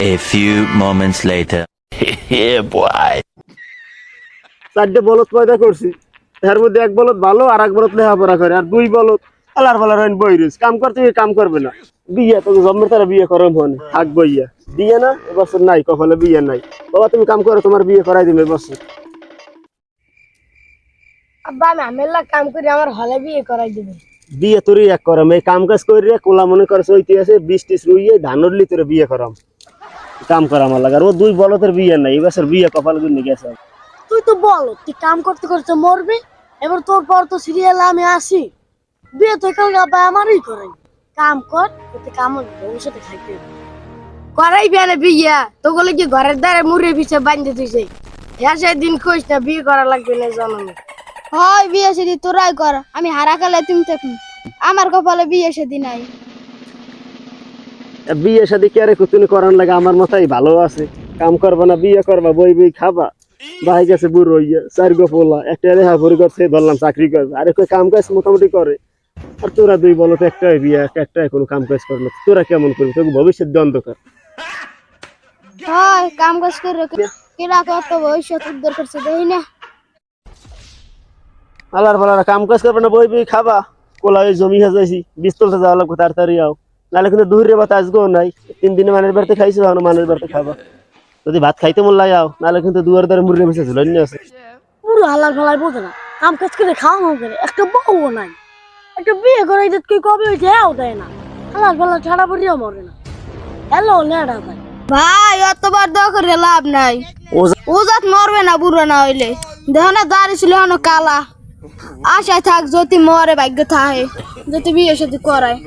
A few moments later. Yeah, boy. চারটে বলদ পয়দা করছি, এর মধ্যে এক বলদ ভালো আর এক বলদ লেখাপড়া করে, আর দুই বলদ আলার পালার বইরিস কাম করতে গিয়ে কাম করবে না। বিয়ে তো জন্মের তারা বিয়ে করম হন থাকবো ইয়া বিয়ে না এবছর নাই, কপালে বিয়ে নাই। বাবা তুমি কাম করো, তোমার বিয়ে করাই দিবে এবছর। আব্বা আমি আমেলা কাম করি, আমার হলে বিয়ে করাই দিবে। বিয়ে তোরই এক করম, এই কাম কাজ করি কোলা মনে করে চইতে আছে, 20 রুইয়ে ধানরলি তোরে বিয়ে করাম, কাম করা আমার লাগে। আর ও দুই বলদের বিয়ে নাই, এবছর বিয়ে কপালে দিন গেছে। তুই তো বল তুই কাম করতে করতে মরবি, এবার তোর পর তো সিরিয়ালে আমি আসি, বিয়ে তো এখানে আব্বা আমারই করাই। কাম কর, তোকে কাম ভবিষ্যতে খাইতে করাই বিয়ে বিয়ে তো বলে কি ঘরের দ্বারে মুড়ে পিছিয়ে বাঁধতে দিছে। সেই দিন কইস না বিয়ে করা লাগবে না জন্মে। হয় বিয়ে সেদি তোরাই কর, আমি হারা কালে তুমি থাকুন, আমার কপালে বিয়ে সেদি নাই। বিয়ে শাদী কে রে কুতুনি করার লাগে, আমার মাথায় ভালো আছে। কাম করবা না বিয়ে করবা, বই বই খাবা, ভাই গেছে বুড়ো হইয়া, 4 গো পোলা, একটা রেহা ভরি করছে ধরলাম চাকরি করবে, আরে কই কাম কাজ মোটামুটি করে। আর তোরা দুই বলো তো একটাই বিয়ে, একটাই কোনো কাম কাজ করে না, তোরা কেমন করবি? তোকে ভবিষ্যৎ দিয়ে অন্ধকার। হয় কাম কাজ করে কেরা কত ভবিষ্যৎ উদ্ধার করছে দেখি না। আলার পালার কাম কাজ করবে না, বই বই খাবা, কোলা ওই জমি হাজাইছি, 20 তলতে যাওয়া লাগবে তাড়াতাড়ি আও, নাহলে কিন্তু দূরে বাত আজকেও নাই। 3 দিনে মানের বাড়িতে খাইছো, এখন মানের বাড়িতে খাবা। যদি ভাত খাইতে মন লাগে আও, নাহলে কিন্তু দুয়ার দ্বারে মুরগি মিশে ঝুলানি আছে। পুরো হালাল ফালাল বোঝে না, কাম কাজ করে খাওয়া করে, একটা বউ নাই, একটা বিয়ে করে তুই কবে হয়েছে হেও দেয় না, হালাল ফালাল ছাড়া পড়িও মরে না। হ্যালো লেডা ভাই, ভাই অতবার দোয়া করে লাভ নাই, ও জাত মরবে না বুড়ো না হইলে। দেখো না দাঁড়ি ছিল কালা, আশায় থাক যদি মরে ভাগ্য থাকে, যদি বিয়ে সাথে করায়।